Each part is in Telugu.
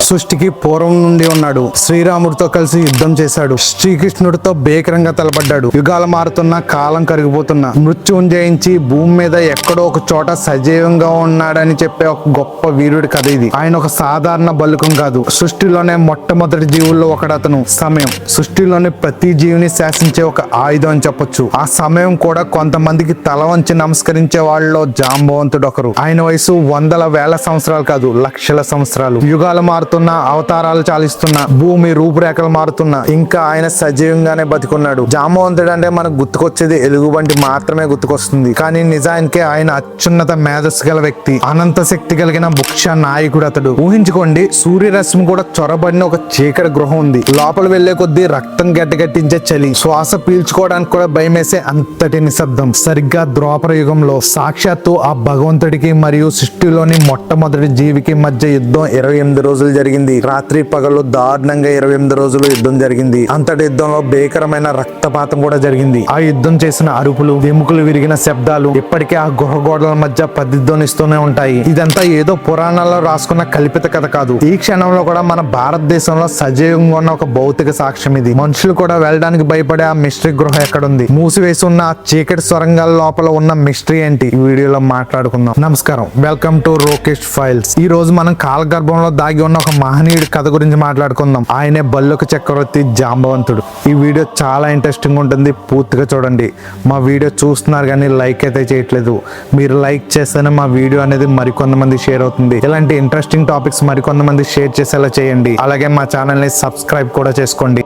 సృష్టికి పూర్వం నుండి ఉన్నాడు. శ్రీరాముడితో కలిసి యుద్ధం చేశాడు. శ్రీకృష్ణుడితో భీకరంగా తలపడ్డాడు. యుగాలు మారుతున్న, కాలం కరిగిపోతున్నా, మృత్యువుని జయించి భూమి మీద ఎక్కడో ఒక చోట సజీవంగా ఉన్నాడని చెప్పే ఒక గొప్ప వీరుడి కథ ఇది. ఆయన ఒక సాధారణ బల్లుకం కాదు. సృష్టిలోనే మొట్టమొదటి జీవుల్లో ఒకడతను. సమయం సృష్టిలోని ప్రతి జీవిని శాసించే ఒక ఆయుధం అని చెప్పొచ్చు. ఆ సమయం కూడా కొంతమందికి తల వంచి నమస్కరించే వాళ్ళలో జాంబవంతుడు ఒకరు. ఆయన వయసు వందల వేల సంవత్సరాలు కాదు, లక్షల సంవత్సరాలు. యుగాలు మారుతున్నా, అవతారాలు చాలిస్తున్నా, భూమి రూపురేఖలు మారుతున్నా, ఇంకా ఆయన సజీవంగానే బతికున్నాడు. జాంబవంతుడు అంటే మనకు గుర్తుకొచ్చేది ఎలుగుబంటి మాత్రమే గుర్తుకొస్తుంది. కానీ నిజానికి ఆయన అత్యున్నత మేధస్సు గల వ్యక్తి, అనంత శక్తి కలిగిన ముఖ్య నాయకుడు అతడు. ఊహించుకోండి, సూర్యరశ్మి కూడా చొరబడిన ఒక చీకటి గృహం ఉంది. లోపల వెళ్లే కొద్దీ రక్తం గడ్డగట్టించే చలి, శ్వాస పీల్చుకోవడానికి కూడా భయమేసే అంతటి నిశ్శబ్దం. సరిగ్గా ద్వాపర యుగంలో సాక్షాత్తు ఆ భగవంతుడికి మరియు సృష్టిలోని మొట్టమొదటి జీవికి మధ్య యుద్ధం 28 రోజులు జరిగింది. రాత్రి పగలు దారుణంగా 28 రోజులు యుద్ధం జరిగింది. అంతటి యుద్ధంలో భీకరమైన రక్తపాతం కూడా జరిగింది. ఆ యుద్ధం చేసిన అరుపులు, ఎముకలు విరిగిన శబ్దాలు ఇప్పటికే ఆ గుహ గోడల మధ్య ప్రతిధ్వనిస్తూనే ఉంటాయి. ఇదంతా ఏదో పురాణాల్లో రాసుకున్న కల్పిత కథ కాదు. ఈ క్షణంలో కూడా మన భారతదేశంలో సజీవంగా ఉన్న ఒక భౌతిక సాక్ష్యం ఇది. మనుషులు కూడా వెళ్ళడానికి భయపడే ఆ మిస్టరీ గృహ ఎక్కడుంది? మూసివేసి ఉన్న ఆ చీకటి సొరంగాల లోపల ఉన్న మిస్టరీ ఏంటి? ఈ వీడియోలో మాట్లాడుకుందాం. నమస్కారం, వెల్కమ్ టు రోకేష్ ఫైల్స్. ఈ రోజు మనం కాలగర్భంలో దాగి ఉన్న ఒక మహనీయుడి కథ గురించి మాట్లాడుకుందాం. ఆయనే బల్లుక చక్రవర్తి జాంబవంతుడు. ఈ వీడియో చాలా ఇంట్రెస్టింగ్ ఉంటుంది, పూర్తిగా చూడండి. మా వీడియో చూస్తున్నారు కానీ లైక్ అయితే చేయట్లేదు. మీరు లైక్ చేస్తేనే మా వీడియో అనేది మరికొంతమంది షేర్ అవుతుంది. ఇలాంటి ఇంట్రెస్టింగ్ టాపిక్స్ మరికొంతమంది షేర్ చేసేలా చేయండి. అలాగే మా ఛానల్ని సబ్స్క్రైబ్ కూడా చేసుకోండి.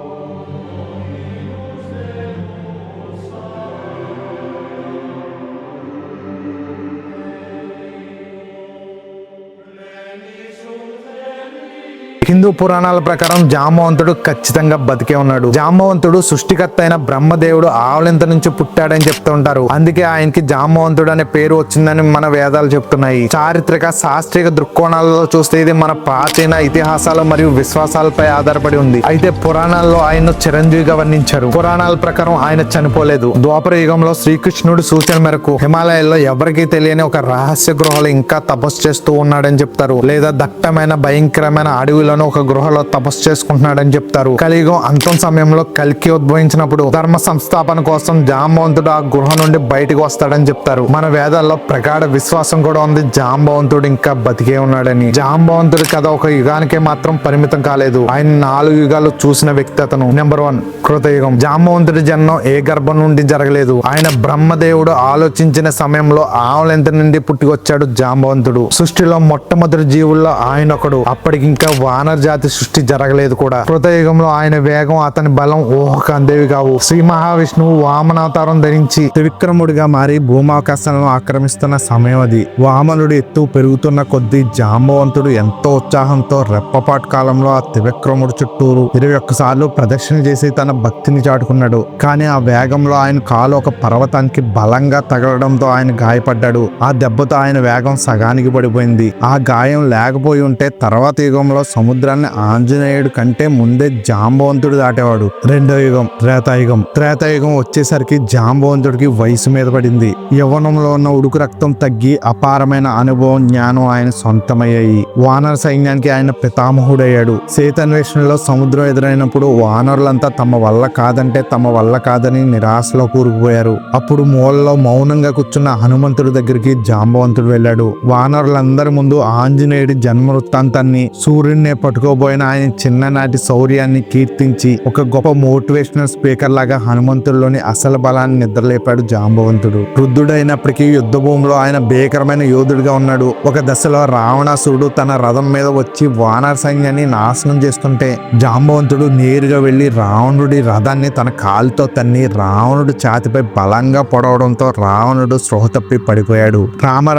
హిందూ పురాణాల ప్రకారం జాంబవంతుడు ఖచ్చితంగా బతికే ఉన్నాడు. జాంబవంతుడు సృష్టికర్త అయిన బ్రహ్మదేవుడు ఆవలింత నుంచి పుట్టాడని చెప్తూ ఉంటారు. అందుకే ఆయనకి జాంబవంతుడు అనే పేరు వచ్చిందని మన వేదాలు చెప్తున్నాయి. చారిత్రక శాస్త్రీయ దృక్కోణాలలో చూస్తే ఇది మన ప్రాచీన ఇతిహాసాలు మరియు విశ్వాసాలపై ఆధారపడి ఉంది. అయితే పురాణాల్లో ఆయన్ను చిరంజీవిగా వర్ణించారు. పురాణాల ప్రకారం ఆయన చనిపోలేదు. ద్వాపర యుగంలో శ్రీకృష్ణుడు సూచన మేరకు హిమాలయాల్లో ఎవరికీ తెలియని ఒక రహస్య గృహలో ఇంకా తపస్సు చేస్తూ ఉన్నాడని చెప్తారు. లేదా దట్టమైన భయంకరమైన అడవిలో ఒక గృహలో తపస్సు చేసుకుంటున్నాడని చెప్తారు. కలియుగం అంతం సమయంలో కల్కి ఉద్భవించినప్పుడు ధర్మ సంస్థాపన కోసం జాంబవంతుడు ఆ గృహ నుండి బయటకు వస్తాడని చెప్తారు. మన వేదాల్లో ప్రగాఢ విశ్వాసం కూడా ఉంది, జాంబవంతుడు ఇంకా బతికే ఉన్నాడని. జాంబవంతుడి కథ ఒక యుగానికే మాత్రం పరిమితం కాలేదు. ఆయన 4 యుగాలు చూసిన వ్యక్తి అతను. నెంబర్ 1, కృతయుగం. జాంబవంతుడి జన్మం ఏ గర్భం నుండి జరగలేదు. ఆయన బ్రహ్మదేవుడు ఆలోచించిన సమయంలో ఆవలింత నుండి పుట్టుకొచ్చాడు జాంబవంతుడు. సృష్టిలో మొట్టమొదటి జీవుల్లో ఆయన ఒకడు. అప్పటికి ఇంకా వానర జాతి సృష్టి జరగలేదు కూడా. కృతయుగంలో ఆయన వేగం, అతని బలం ఊహకు అందేవి కావు. శ్రీ మహావిష్ణువు వామనావతారం ధరించి త్రివిక్రముడిగా మారి భూమాకాశాలను ఆక్రమిస్తున్న సమయం అది. వామనుడు ఎత్తు పెరుగుతున్న కొద్దీ జాంబవంతుడు ఎంతో ఉత్సాహంతో రెప్పపాటు కాలంలో ఆ త్రివిక్రముడు చుట్టూరు 21 సార్లు ప్రదక్షిణ చేసి తన భక్తిని చాటుకున్నాడు. కానీ ఆ వేగంలో ఆయన కాలు ఒక పర్వతానికి బలంగా తగలడంతో ఆయన గాయపడ్డాడు. ఆ దెబ్బతో ఆయన వేగం సగానికి పడిపోయింది. ఆ గాయం లేకపోయి ఉంటే తర్వాత యుగంలో సముద్రాన్ని ఆంజనేయుడు కంటే ముందే జాంబవంతుడు దాటేవాడు. రెండో యుగం త్రేతాయుగం. త్రేతాయుగం వచ్చేసరికి జాంబవంతుడికి వయసు మీద పడింది. యవ్వనంలో ఉన్న ఉడుకు రక్తం తగ్గి అపారమైన అనుభవం, జ్ఞానం ఆయన సొంతమయ్యాయి. వానర సైన్యానికి ఆయన పితామహుడయ్యాడు. సేతన్వేషణలో సముద్రం ఎదురైనప్పుడు వానరులంతా తమ వల్ల కాదంటే తమ వల్ల కాదని నిరాశలో కూరుకుపోయారు. అప్పుడు మూలలో మౌనంగా కూర్చున్న హనుమంతుడి దగ్గరికి జాంబవంతుడు వెళ్ళాడు. వానరులందరి ముందు ఆంజనేయుడి జన్మ వృత్తాంతాన్ని, సూర్యుడిని పట్టుకోబోయిన ఆయన చిన్ననాటి శౌర్యాన్ని కీర్తించి ఒక గొప్ప మోటివేషనల్ స్పీకర్ లాగా హనుమంతుడిలోని అసలు బలాన్ని నిద్రలేపాడు జాంబవంతుడు. వృద్ధుడైనప్పటికీ యుద్ధ భూమిలో ఆయన భీకరమైన యోధుడిగా ఉన్నాడు. ఒక దశలో రావణాసురుడు తన రథం మీద వచ్చి వానర సైన్యాన్ని నాశనం చేస్తుంటే జాంబవంతుడు నేరుగా వెళ్లి రావణుడి రథాన్ని తన కాలుతో తన్ని రావణుడు ఛాతిపై బలంగా పొడవడంతో రావణుడు స్పృహ తప్పి పడిపోయాడు.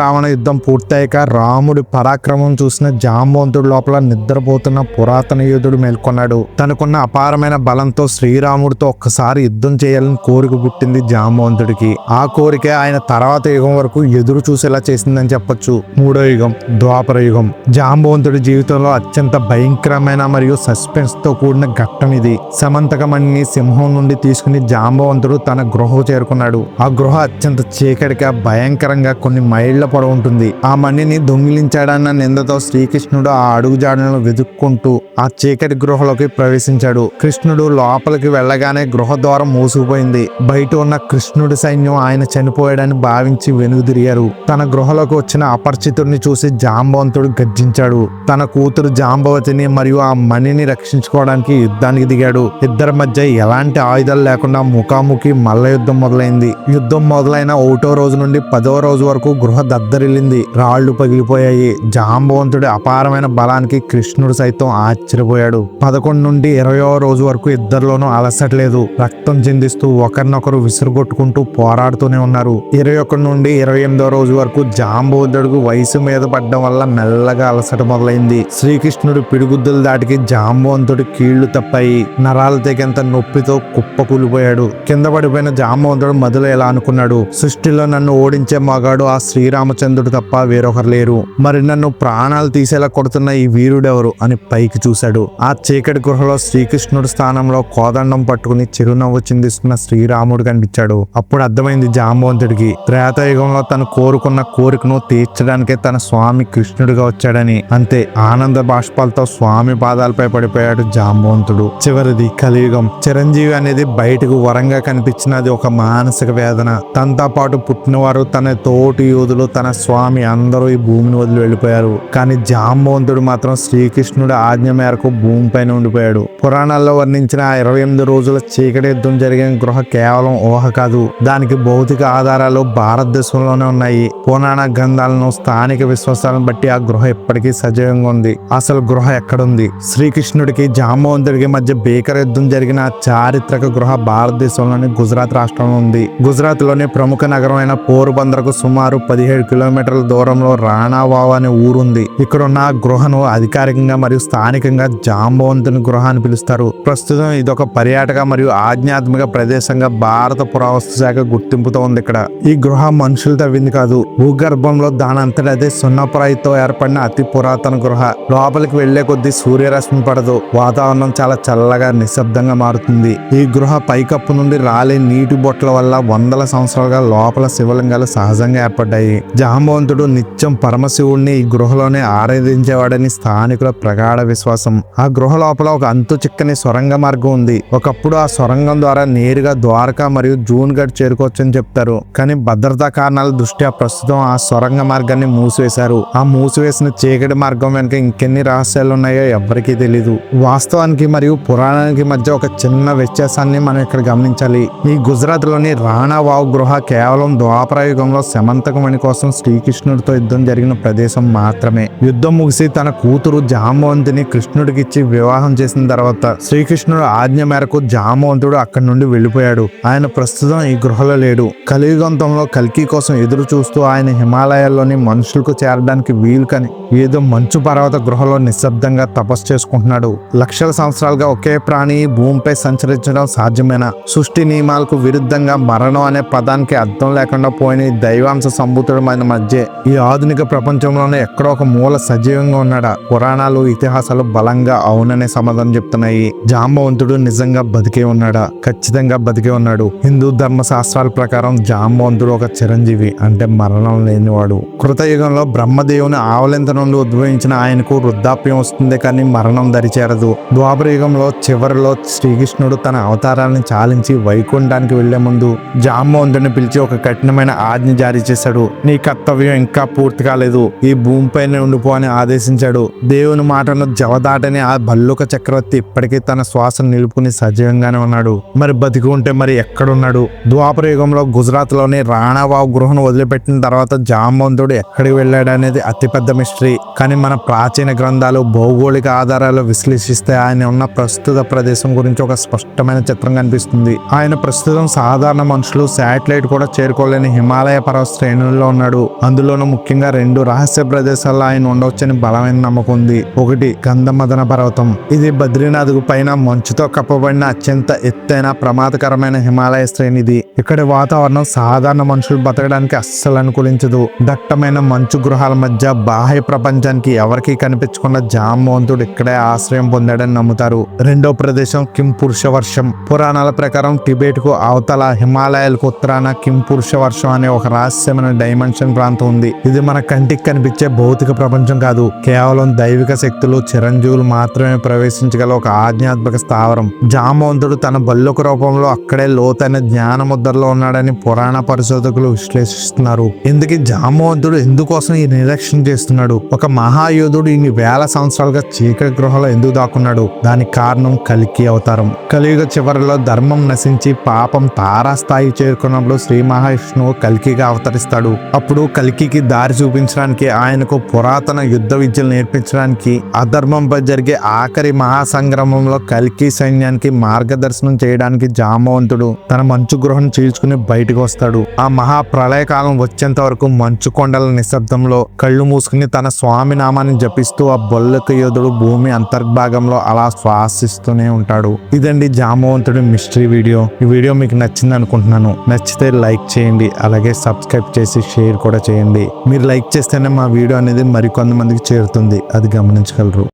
రావణ యుద్ధం పూర్తయ్యాక రాముడి పరాక్రమం చూసిన జాంబవంతుడు లోపల నిద్రపోతున్న పురాతన యోధుడు మేల్కొన్నాడు. తనకున్న అపారమైన బలంతో శ్రీరాముడితో ఒక్కసారి యుద్ధం చేయాలని కోరిక పుట్టింది జాంబవంతుడికి. ఆ కోరికే ఆయన తర్వాత యుగం వరకు ఎదురు చూసేలా చేసిందని చెప్పొచ్చు. మూడో యుగం ద్వాపర యుగం. జాంబవంతుడి జీవితంలో అత్యంత భయంకరమైన మరియు సస్పెన్స్ తో కూడిన ఘట్టం ఇది. సమంతకమణిని సింహం నుండి తీసుకుని జాంబవంతుడు తన గృహకు చేరుకున్నాడు. ఆ గృహ అత్యంత చీకటిగా భయంకరంగా కొన్ని మైళ్ళ పొడవు ఉంటుంది. ఆ మణిని దొంగిలించాడన్న నిందతో శ్రీకృష్ణుడు ఆ అడుగు జాడలను వెతుకు వెతుక్కుంటూ ఆ చీకటి గృహలోకి ప్రవేశించాడు. కృష్ణుడు లోపలికి వెళ్ళగానే గృహ ద్వారం మూసుకుపోయింది. బయట ఉన్న కృష్ణుడి సైన్యం ఆయన చనిపోయాడని భావించి వెనుదిరిగారు. తన గృహలోకి వచ్చిన అపరిచితుడిని చూసి జాంబవంతుడు గర్జించాడు. తన కూతురు జాంబవతిని మరియు ఆ మణిని రక్షించుకోవడానికి యుద్ధానికి దిగాడు. ఇద్దరి మధ్య ఎలాంటి ఆయుధాలు లేకుండా ముఖాముఖి మల్ల యుద్ధం మొదలైంది. యుద్ధం మొదలైన 1వ రోజు నుండి 10వ రోజు వరకు గృహ దద్దరిల్లింది. రాళ్లు పగిలిపోయాయి. జాంబవంతుడి అపారమైన బలానికి కృష్ణుడు సైతం ఆశ్చర్యపోయాడు. 11 నుండి 20వ రోజు వరకు ఇద్దరిలోనూ అలసట్లేదు. రక్తం చిందిస్తూ ఒకరినొకరు విసురుగొట్టుకుంటూ పోరాడుతూనే ఉన్నారు. 21 నుండి 28వ రోజు వరకు జాంబవంతుడికి వయసు మీద పడ్డం వల్ల మెల్లగా అలసట మొదలైంది. శ్రీకృష్ణుడు పిడిగుద్దుల దాటికి జాంబవంతుడి కీళ్లు తప్పాయి. నరాలు తెగేంత నొప్పితో కుప్పకూలిపోయాడు. కింద పడిపోయిన జాంబవంతుడు మొదలు ఎలా అనుకున్నాడు, సృష్టిలో నన్ను ఓడించే మగాడు ఆ శ్రీరామచంద్రుడు తప్ప వేరొకరు లేరు. మరి నన్ను ప్రాణాలు తీసేలా కొడుతున్న ఈ వీరుడెవరు అని పైకి చూశాడు. ఆ చీకటి గృహలో శ్రీకృష్ణుడి స్థానంలో కోదండం పట్టుకుని చిరునవ్వు చిందిస్తున్న శ్రీరాముడు కనిపించాడు. అప్పుడు అర్థమైంది జాంబవంతుడికి, త్రేతాయుగంలో తను కోరుకున్న కోరికను తీర్చడానికే తన స్వామి కృష్ణుడిగా వచ్చాడని. అంతే, ఆనంద బాష్పాలతో స్వామి పాదాలపై పడిపోయాడు జాంబవంతుడు. చివరిది కలియుగం. చిరంజీవి అనేది బయటకు వరంగా కనిపించినది ఒక మానసిక వేదన. తనతో పాటు పుట్టినవారు, తన తోటి యోధులు, తన స్వామి అందరూ ఈ భూమిని వదిలి వెళ్ళిపోయారు. కానీ జాంబవంతుడు మాత్రం శ్రీకృష్ణుడి ఆజ్ఞ మేరకు భూమిపైన ఉండిపోయాడు. పురాణాల్లో వర్ణించిన 28 రోజుల చీకటి యుద్ధం జరిగిన గృహ కేవలం ఊహ కాదు, దానికి భౌతిక ఆధారాలు భారతదేశంలోనే ఉన్నాయి. పురాణ గ్రంథాలను, స్థానిక విశ్వాసాలను బట్టి ఆ గృహ ఇప్పటికీ సజీవంగా ఉంది. అసలు గృహ ఎక్కడుంది? శ్రీకృష్ణుడికి జాంబవంతుడికి మధ్య భీకర యుద్ధం జరిగిన చారిత్రక గృహ భారతదేశంలోని గుజరాత్ రాష్ట్రంలో ఉంది. గుజరాత్ లోని ప్రముఖ నగరమైన పోరుబందర్కు సుమారు 17 కిలోమీటర్ల దూరంలో రాణావావ్ అనే ఊరుంది. ఇక్కడున్న గృహను అధికారికంగా మరియు స్థానికంగా జాంబవంతుని గృహ అని పిలుస్తారు. ప్రస్తుతం ఇదొక పర్యాటక మరియు ఆధ్యాత్మిక ప్రదేశంగా భారత పురావస్తు శాఖ గుర్తింపుతో ఉంది. ఇక్కడ ఈ గృహ మనుషులు తవ్వింది కాదు, భూగర్భంలో దానంతటి అదే సున్నపురాయితో ఏర్పడిన అతి పురాతన గృహ. లోపలికి వెళ్లే కొద్దీ సూర్యరశ్మి పడదు, వాతావరణం చాలా చల్లగా నిశ్శబ్దంగా మారుతుంది. ఈ గృహ పైకప్పు నుండి రాలే నీటి బొట్ల వల్ల వందల సంవత్సరాలుగా లోపల శివలింగాలు సహజంగా ఏర్పడ్డాయి. జాంబవంతుడు నిత్యం పరమశివుడిని ఈ గృహలోనే ఆరాధించేవాడని స్థానికుల ప్రగాఢ విశ్వాసం. ఆ గృహ లోపల ఒక అంతు చిక్కని సొరంగ మార్గం ఉంది. ఒకప్పుడు ఆ సొరంగం ద్వారా నేరుగా ద్వారకా మరియు జూన్గఢ్ చేరుకోవచ్చని చెప్తారు. కానీ భద్రతా కారణాల దృష్ట్యా ప్రస్తుతం ఆ సొరంగ మార్గాన్ని మూసివేశారు. ఆ మూసివేసిన చీకటి మార్గం వెనుక ఇంకెన్ని రహస్యాలు ఉన్నాయో ఎవ్వరికీ తెలీదు. వాస్తవానికి మరియు పురాణానికి మధ్య ఒక చిన్న వ్యత్యాసాన్ని మనం ఇక్కడ గమనించాలి. ఈ గుజరాత్ లోని రాణావావ్ గృహ కేవలం ద్వాపరయుగంలో శమంతకమణి కోసం శ్రీకృష్ణుడితో యుద్ధం జరిగిన ప్రదేశం మాత్రమే. యుద్ధం ముగిసి తన కూతురు జాంబవంతిని కృష్ణుడికి ఇచ్చి వివాహం చేసిన తర్వాత శ్రీకృష్ణుడు ఆజ్ఞ మేరకు జాంబవంతుడు అక్కడి నుండి వెళ్లిపోయాడు. ఆయన ప్రస్తుతం ఈ గృహలో లేడు. కలియుగంతంలో కల్కి కోసం ఎదురు చూస్తూ ఆయన హిమాలయాల్లోని మనుషులకు చేరడానికి వీలు కాని ఏదో మంచు పర్వత గృహలో నిశ్శబ్దంగా తపస్సు చేసుకుంటున్నాడు. లక్షల సంవత్సరాలుగా ఒకే ప్రాణి భూమిపై సంచరించడం సాధ్యమేనా? సృష్టి నియమాలకు విరుద్ధంగా మరణం అనే పదానికి అర్థం లేకుండా పోయిన ఈ దైవాంశ సంభూతుడమైన మధ్య ఈ ఆధునిక ప్రపంచంలోనే ఎక్కడో ఒక మూల సజీవంగా ఉన్నాడా? పురాణాలు, ఇతిహాసాలు బలంగా అవుననే సమాధానం చెప్తున్నాయి. జాంబవంతుడు నిజంగా బతికే ఉన్నాడా? ఖచ్చితంగా బతికే ఉన్నాడు. హిందూ ధర్మ శాస్త్రాల ప్రకారం జాంబవంతుడు ఒక చిరంజీవి, అంటే మరణం లేనివాడు. కృతయుగంలో బ్రహ్మదేవుని ఆవలింత నుండి ఉద్భవించిన ఆయనకు వృద్ధాప్యం వస్తుంది, కానీ మరణం దరిచేరదు. ద్వాపర యుగంలో చివరిలో శ్రీకృష్ణుడు తన అవతారాన్ని చాలించి వైకుంఠానికి వెళ్లే ముందు జాంబవంతుడిని పిలిచి ఒక కఠినమైన ఆజ్ఞ జారీ చేశాడు. నీ కర్తవ్యం ఇంకా పూర్తి కాలేదు, ఈ భూమిపైనే ఉండిపో అని ఆదేశించాడు. దేవుని మాటను జవదాటని ఆ భల్లుక చక్రవర్తి ఇప్పటికీ తన శ్వాసను నిలుపుకుని సజీవంగానే ఉన్నాడు. మరి బతికి ఉంటే మరి ఎక్కడున్నాడు? ద్వాపర యుగంలో గుజరాత్ లోని రాణావావ్ గృహను వదిలిపెట్టిన తర్వాత జాంబవంతుడు ఎక్కడికి వెళ్ళాడు అనేది అతిపెద్ద మిస్టరీ. కానీ మన ప్రాచీన గ్రంథాలు, భౌగోళిక ఆధారాలు విశ్లేషిస్తే ఆయన ఉన్న ప్రస్తుత ప్రదేశం గురించి ఒక స్పష్టమైన చిత్రం కనిపిస్తుంది. ఆయన ప్రస్తుతం సాధారణ మనుషులు శాటిలైట్ కూడా చేరుకోలేని హిమాలయ పర్వత శ్రేణుల్లో ఉన్నాడు. అందులోనూ ముఖ్యంగా 2 రహస్య ప్రదేశాల్లో ఆయన ఉండవచ్చని బలమైన నమ్మకం ఉంది. ఒకటి గంధమదన పర్వతం. ఇది బద్రీనాథ్ పైన మంచుతో కప్పబడిన అత్యంత ఎత్తైన ప్రమాదకరమైన హిమాలయ శ్రేణిది. ఇక్కడి వాతావరణం సాధారణ మనుషులు బతకడానికి అస్సలు అనుకూలించదు. దట్టమైన మంచు గృహాల మధ్య బాహ్య ప్రపంచానికి ఎవరికీ కనిపించకుండా జాంబవంతుడు ఇక్కడే ఆశ్రయం పొందాడని నమ్ముతారు. రెండో ప్రదేశం కింపురుష వర్షం. పురాణాల ప్రకారం టిబెట్ కు అవతల హిమాలయాలకు ఉత్తరాన కింపురుష వర్షం అనే ఒక రహస్యమైన డైమెన్షన్ ప్రాంతం ఉంది. ఇది మన కంటికి కనిపించే భౌతిక ప్రపంచం కాదు, కేవలం దైవిక శక్తి వ్యక్తులు చిరంజీవులు మాత్రమే ప్రవేశించగల ఒక ఆధ్యాత్మిక స్థావరం. జాంబవంతుడు తన బల్లొక రూపంలో అక్కడే లోతైన జ్ఞాన ముద్రలో ఉన్నాడని పురాణ పరిశోధకులు విశ్లేషిస్తున్నారు. ఇందుకు జాంబవంతుడు ఎందుకోసం ఈ నిరీక్షణ చేస్తున్నాడు? ఒక మహాయోధుడు ఇన్ని వేల సంవత్సరాలుగా చీకటి గృహలో ఎందుకు దాక్కున్నాడు? దానికి కారణం కల్కి అవతారం. కలియుగ చివరిలో ధర్మం నశించి పాపం తారాస్థాయి చేరుకున్నప్పుడు శ్రీ మహావిష్ణువు కల్కిగా అవతరిస్తాడు. అప్పుడు కల్కికి దారి చూపించడానికి, ఆయనకు పురాతన యుద్ధ విద్యలు నేర్పించడానికి, అధర్మంపై జరిగే ఆఖరి మహాసంగ్రామంలో కల్కి సైన్యానికి మార్గదర్శనం చేయడానికి జాంబవంతుడు తన మంచు గృహం చీల్చుకుని బయటకు వస్తాడు. ఆ మహా ప్రళయకాలం వచ్చేంత వరకు మంచు కొండల నిశ్శబ్దంలో కళ్ళు మూసుకుని తన స్వామి నామాన్ని జపిస్తూ ఆ బొల్లక యోధుడు భూమి అంతర్భాగంలో అలా శ్వాసిస్తూనే ఉంటాడు. ఇదండి జాంబవంతుడి మిస్టరీ వీడియో. ఈ వీడియో మీకు నచ్చింది అనుకుంటున్నాను. నచ్చితే లైక్ చేయండి, అలాగే సబ్స్క్రైబ్ చేసి షేర్ కూడా చేయండి. మీరు లైక్ చేస్తేనే మా వీడియో అనేది మరికొంతమందికి చేరుతుంది, అది గమనించగలరు.